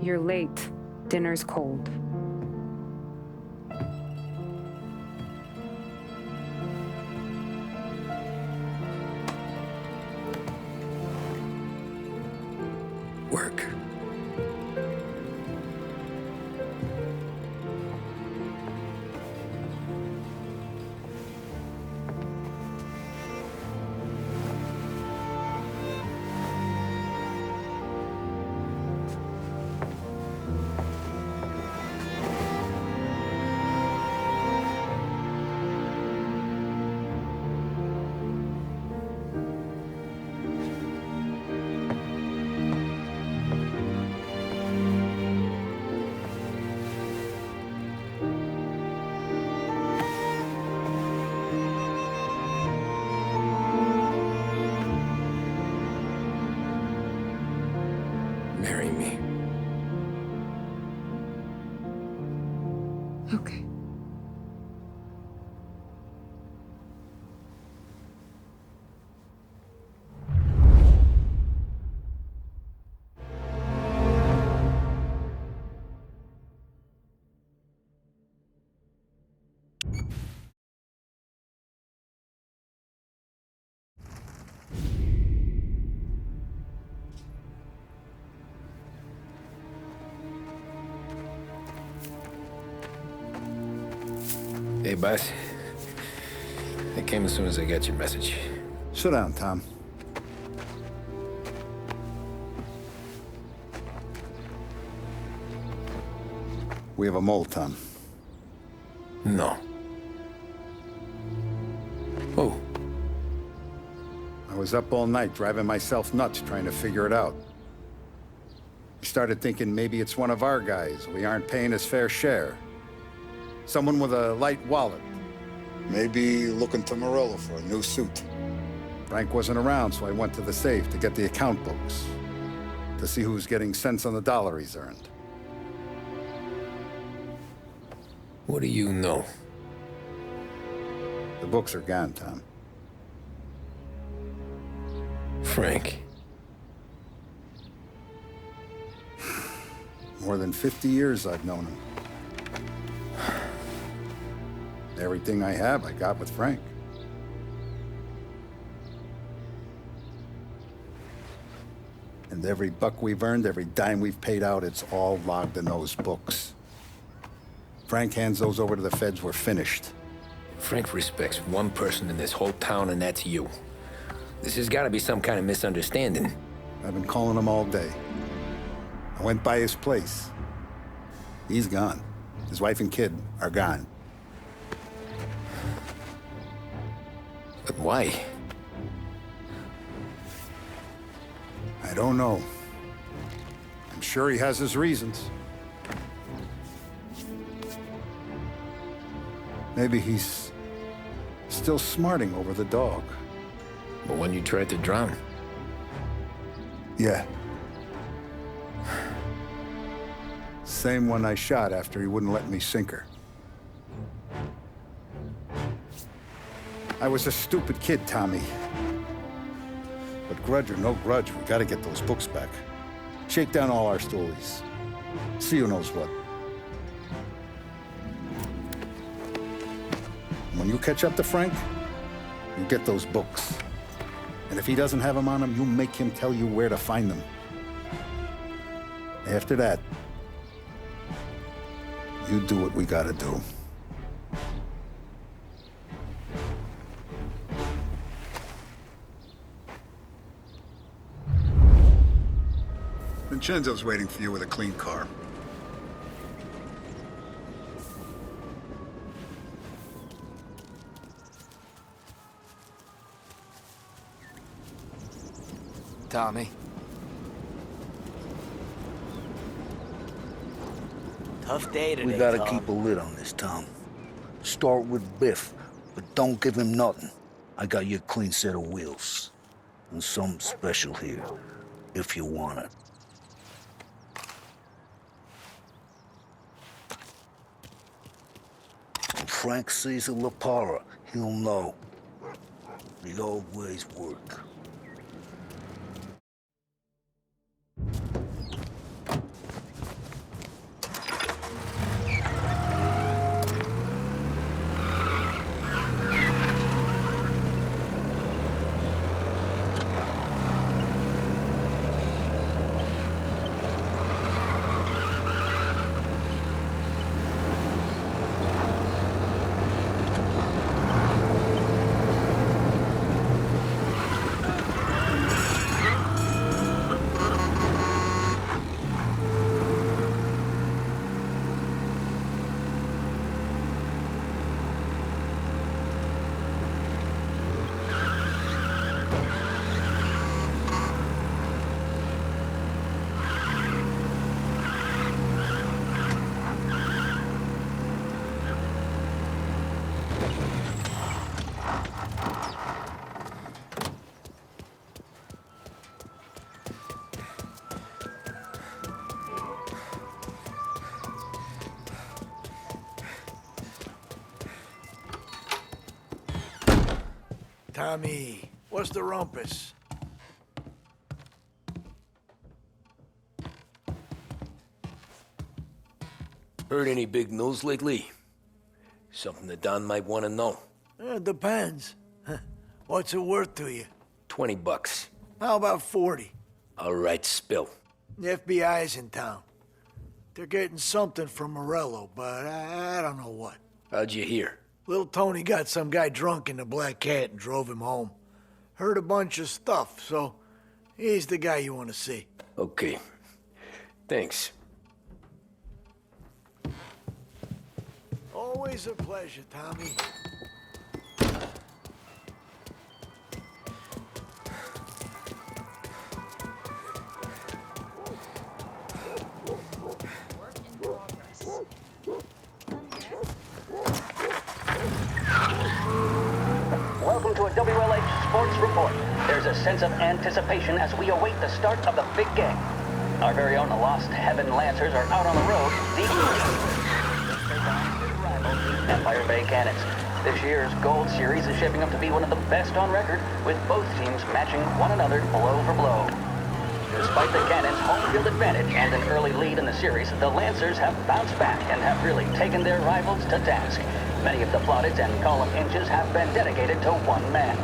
You're late. Dinner's cold. Work. Marry me. Okay. Hey, boss. I came as soon as I got your message. Sit down, Tom. We have a mole, Tom. No. Oh. I was up all night driving myself nuts trying to figure it out. I started thinking maybe it's one of our guys. We aren't paying his fair share. Someone with a light wallet. Maybe looking to Morello for a new suit. Frank wasn't around, so I went to the safe to get the account books. To see who's getting cents on the dollar he's earned. What do you know? The books are gone, Tom. Frank. More than 50 years I've known him. Everything I have, I got with Frank. And every buck we've earned, every dime we've paid out, it's all logged in those books. Frank hands those over to the feds, we're finished. Frank respects one person in this whole town, and that's you. This has got to be some kind of misunderstanding. I've been calling him all day. I went by his place. He's gone. His wife and kid are gone. But why? I don't know. I'm sure he has his reasons. Maybe he's still smarting over the dog. But when you tried to drown? Yeah. Same one I shot after he wouldn't let me sink her. I was a stupid kid, Tommy. But grudge or no grudge, we gotta get those books back. Shake down all our stories. See who knows what. When you catch up to Frank, you get those books. And if he doesn't have them on him, you make him tell you where to find them. After that, you do what we gotta do. Vincenzo's waiting for you with a clean car. Tommy. Tough day today, We gotta Tom. keep a lid on this, Tom. Start with Biff, but don't give him nothing. I got you a clean set of wheels. And something special here, if you want it. When Frank sees a La Parra, he'll know. The old ways work. Tommy, what's the rumpus? Heard any big news lately? Something that Don might want to know. Depends. What's it worth to you? $20. How about 40? All right, spill. The FBI's in town. They're getting something from Morello, but I don't know what. How'd you hear? Little Tony got some guy drunk in the Black Cat and drove him home. Heard a bunch of stuff, so he's the guy you want to see. Okay. Thanks. Always a pleasure, Tommy. Welcome to a WLH Sports Report. There's a sense of anticipation as we await the start of the big game. Our very own Lost Heaven Lancers are out on the road deep. take on his rival, the Empire Bay Cannons. This year's Gold Series is shaping up to be one of the best on record, with both teams matching one another blow for blow. Despite the Cannons' home field advantage and an early lead in the series, the Lancers have bounced back and have really taken their rivals to task. Many of the plaudits and column inches have been dedicated to one man.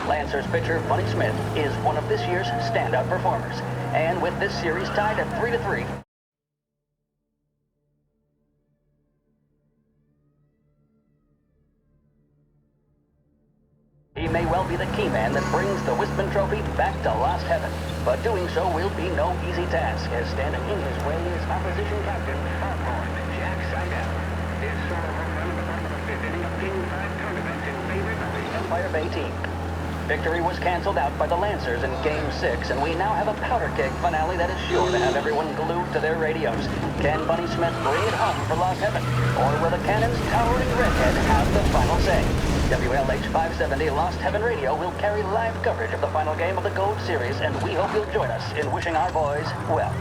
Lancers pitcher Bunny Smith is one of this year's standout performers. And with this series tied at 3-3, he may well be the key man that brings the Wispin Trophy back to Lost Heaven. But doing so will be no easy task, as standing in his way is opposition captain, Foghorn Jack Seidel. His solo home run in the bottom of the fifth inning of Game 5 tournament in favor of the Empire Bay team. Victory was canceled out by the Lancers in Game 6, and we now have a powder keg finale that is sure to have everyone glued to their radios. Can Bunny Smith bring it home for Lost Heaven, or will the Cannon's towering redhead have the final say? WLH 570 Lost Heaven Radio will carry live coverage of the final game of the Gold Series, and we hope you'll join us in wishing our boys well.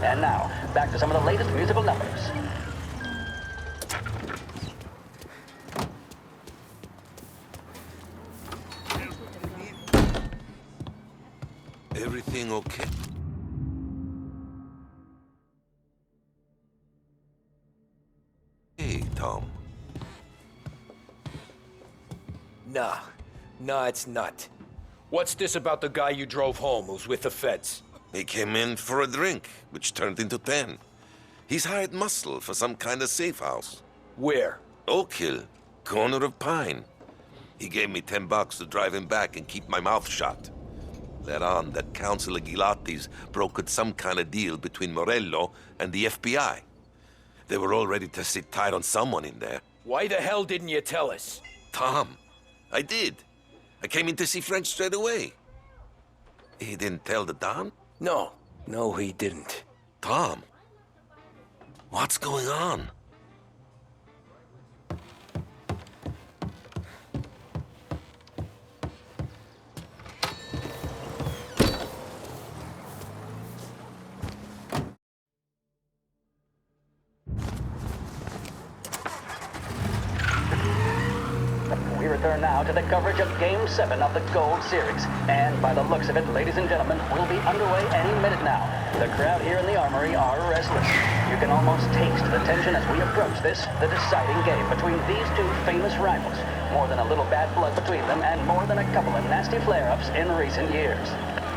And now, back to some of the latest musical numbers. Everything okay? Hey, Tom. Nah, it's not. What's this about the guy you drove home who's with the feds? He came in for a drink, which turned into 10. He's hired muscle for some kind of safe house. Where? Oak Hill, corner of Pine. He gave me $10 to drive him back and keep my mouth shut. Let on that Councilor Gilatti's brokered some kind of deal between Morello and the FBI. They were all ready to sit tight on someone in there. Why the hell didn't you tell us? Tom, I did. I came in to see French straight away. He didn't tell the Don? No, he didn't. Tom, what's going on? We return now to the coverage of Game 7 of the Gold Series. And by the looks of it, ladies and gentlemen, we'll be underway any minute now. The crowd here in the Armory are restless. You can almost taste the tension as we approach this, the deciding game between these two famous rivals. More than a little bad blood between them, and more than a couple of nasty flare-ups in recent years.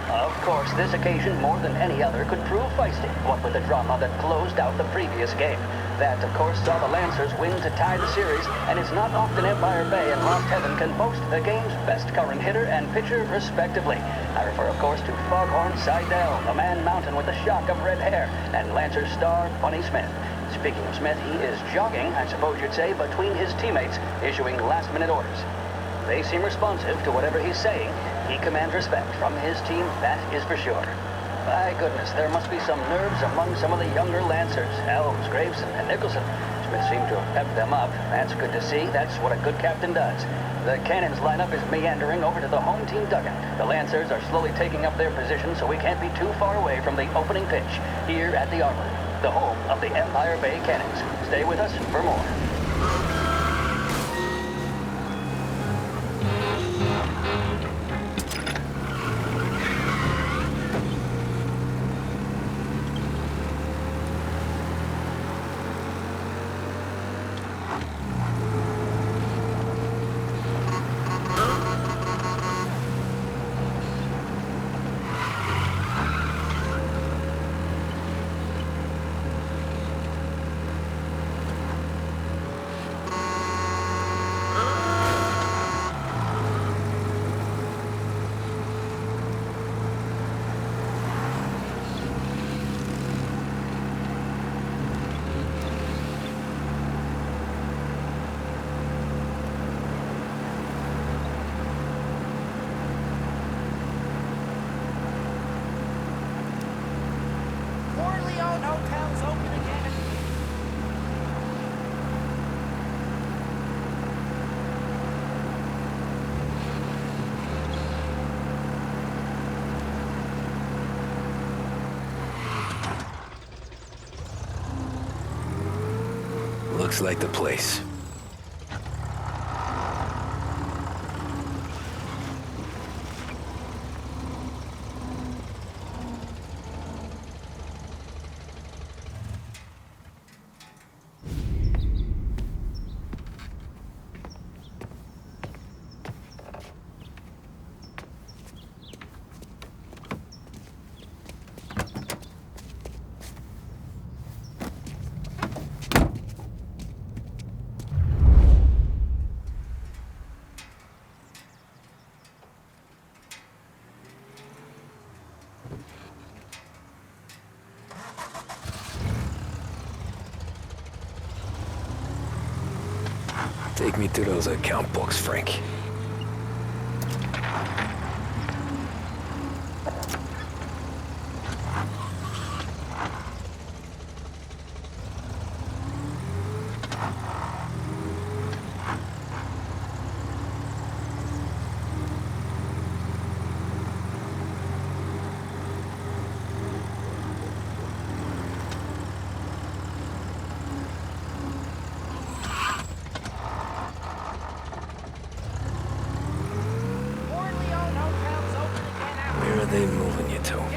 Of course, this occasion, more than any other, could prove feisty, what with the drama that closed out the previous game. That, of course, saw the Lancers win to tie the series, and it's not often Empire Bay and Lost Heaven can boast the game's best current hitter and pitcher, respectively. I refer, of course, to Foghorn Seidel, the man mountain with the shock of red hair, and Lancers star Bunny Smith. Speaking of Smith, he is jogging, I suppose you'd say, between his teammates, issuing last-minute orders. They seem responsive to whatever he's saying. He commands respect from his team, that is for sure. My goodness, there must be some nerves among some of the younger Lancers. Elves, Graveson, and Nicholson. Smith seemed to have pepped them up. That's good to see. That's what a good captain does. The Cannons lineup is meandering over to the home team dugout. The Lancers are slowly taking up their position, so we can't be too far away from the opening pitch here at the Armory, the home of the Empire Bay Cannons. Stay with us for more. Looks like the place. Take me to those account books, Frank. Where are they moving you to?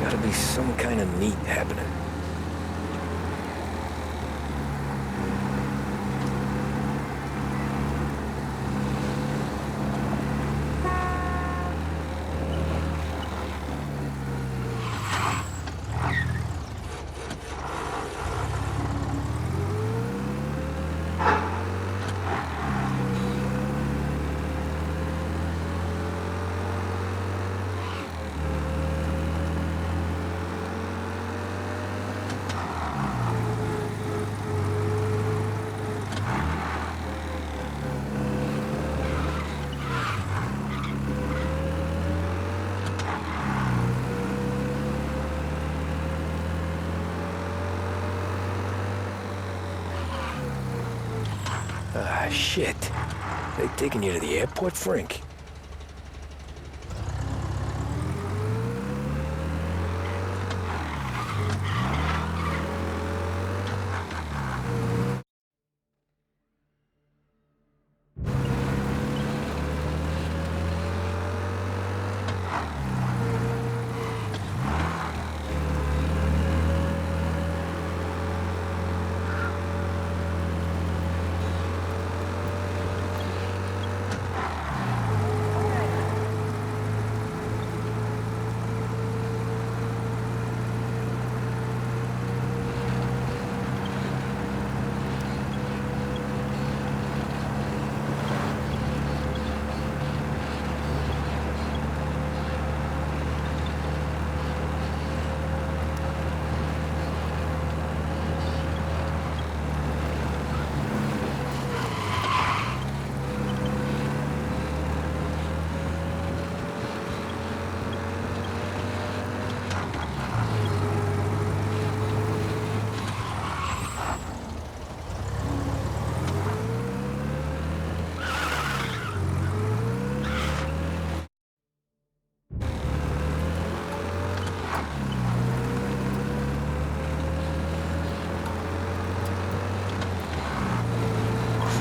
Gotta be some kind of meet happening. Ah, shit. They taking you to the airport, Frank?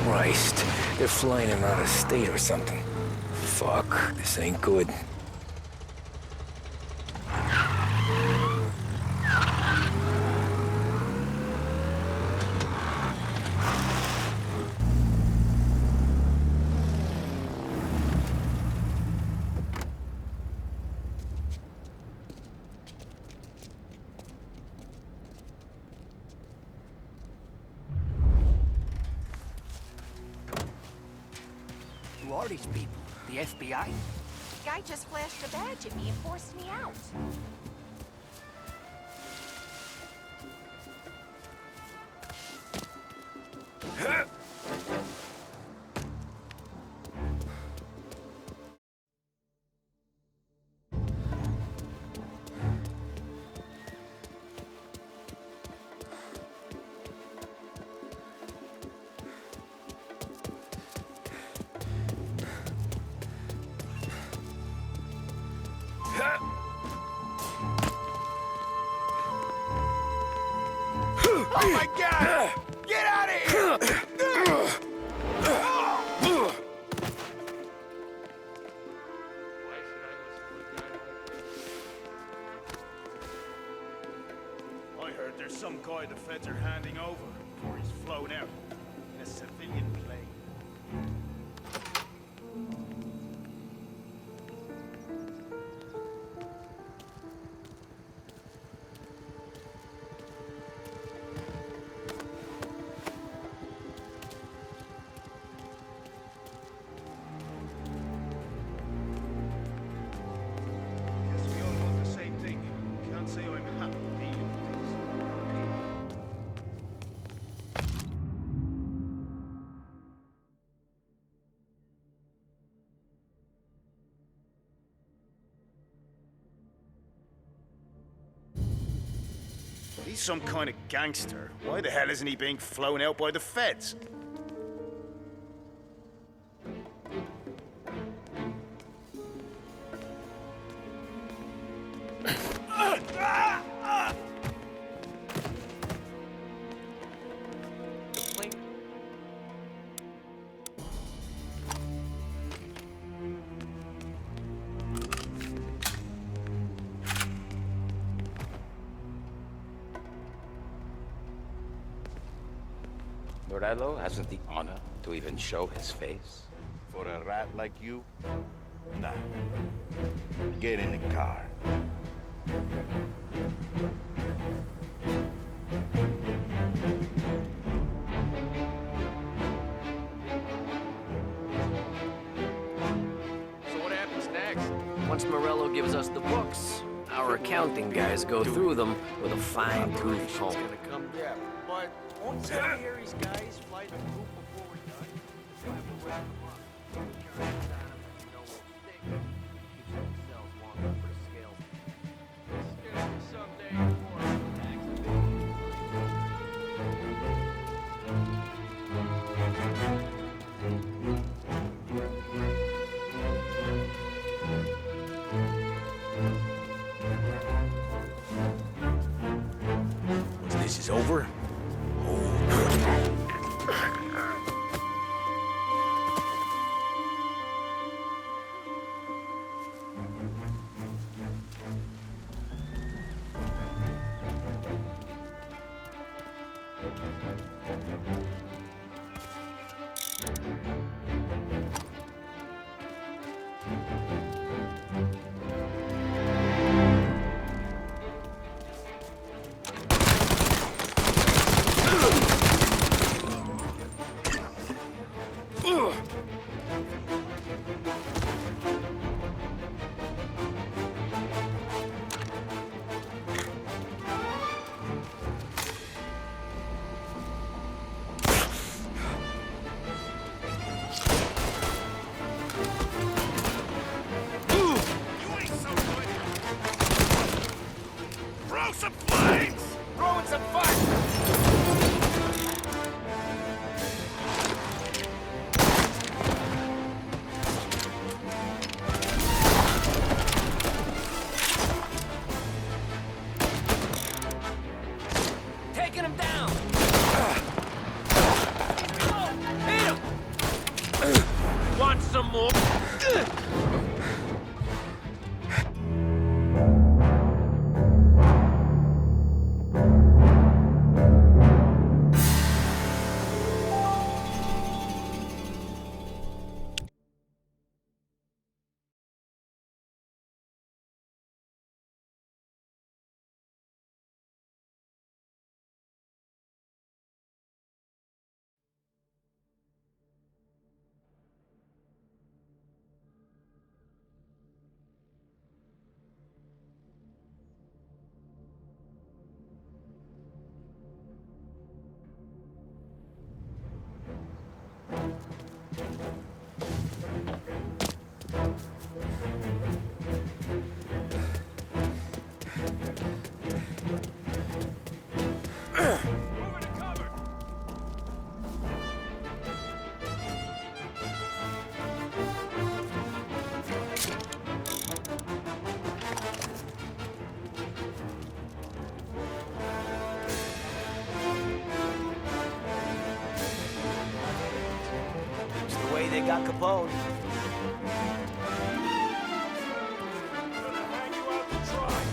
Christ, they're flying him out of state or something. Fuck, this ain't good. are these people? The FBI? Guy just flashed a badge at me and forced me out. Oh my God! Get out of here! I heard there's some guy the feds are handing over before he's flown out in a civilian plane. Guess we all want the same thing. Can't say I'm happy dealing with these. He's some kind of gangster. Why the hell isn't he being flown out by the feds? Morello hasn't the honor to even show his face. For a rat like you? Nah. Get in the car. So what happens next? Once Morello gives us the books, our accounting guys go through them with a fine-tooth comb. Yeah, but won't some of Harry's guys fly the coop before we're done? We'll have to wrap them up. Your hands on 'em and you know we'll stick. Keeps themselves long enough for the scales. It's gonna be someday before Once this is over, taking him down! Hit him! Want some more? got Capone. Gonna hang you out to dry.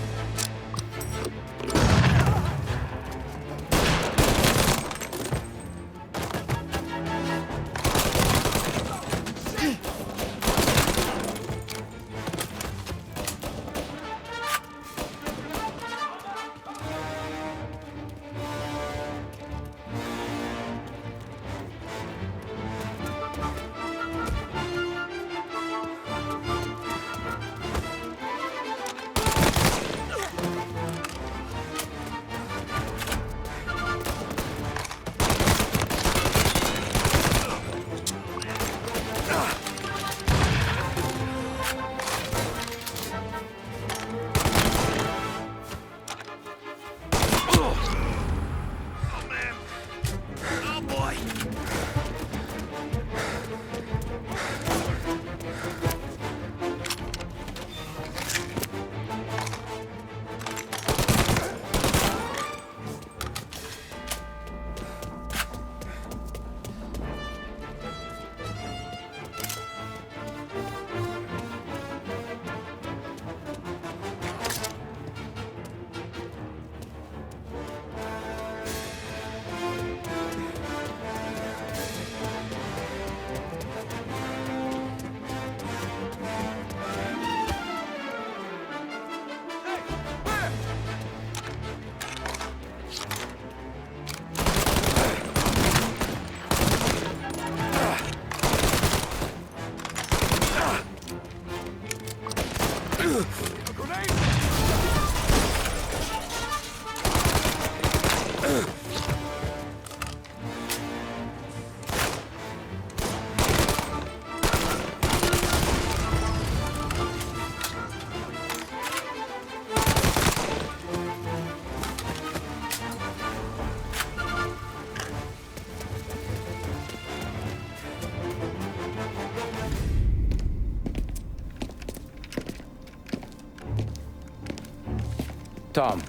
Tom.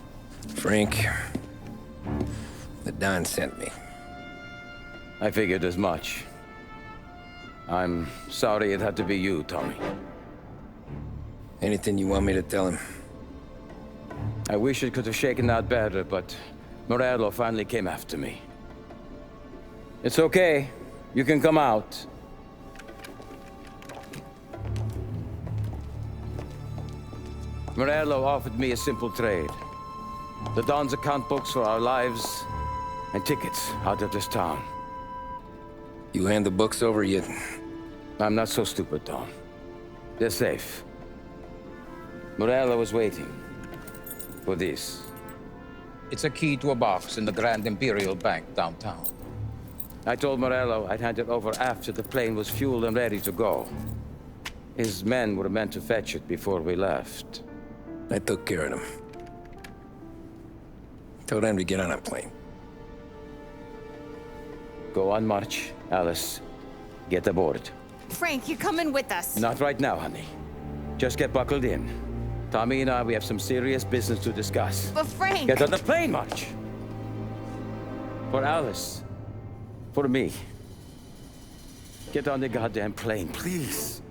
Frank, the Don sent me. I figured as much. I'm sorry it had to be you, Tommy. Anything you want me to tell him? I wish it could have shaken out better, but Morello finally came after me. It's okay. You can come out. Morello offered me a simple trade. The Don's account books for our lives and tickets out of this town. You hand the books over yet? I'm not so stupid, Don. They're safe. Morello was waiting for this. It's a key to a box in the Grand Imperial Bank downtown. I told Morello I'd hand it over after the plane was fueled and ready to go. His men were meant to fetch it before we left. I took care of them. Told them to get on a plane. Go on, March. Alice, get aboard. Frank, you're coming with us. Not right now, honey. Just get buckled in. Tommy and I, we have some serious business to discuss. But Frank... Get on the plane, March! For Alice. For me. Get on the goddamn plane, please.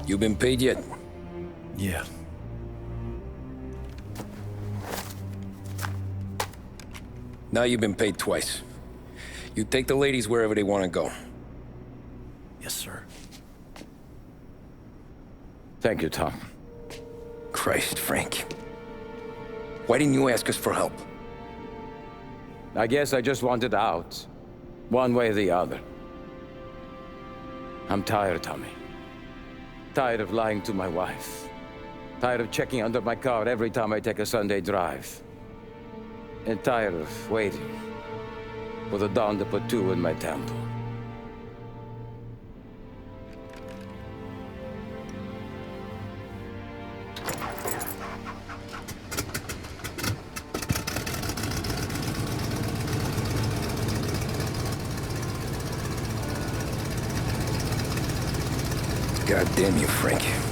You been paid yet? Yeah. Now you've been paid twice. You take the ladies wherever they want to go. Yes, sir. Thank you, Tom. Christ, Frank. Why didn't you ask us for help? I guess I just wanted out. One way or the other. I'm tired, Tommy. Tired of lying to my wife. Tired of checking under my car every time I take a Sunday drive. And tired of waiting for the dawn to put two in my temple. God damn you, Frank.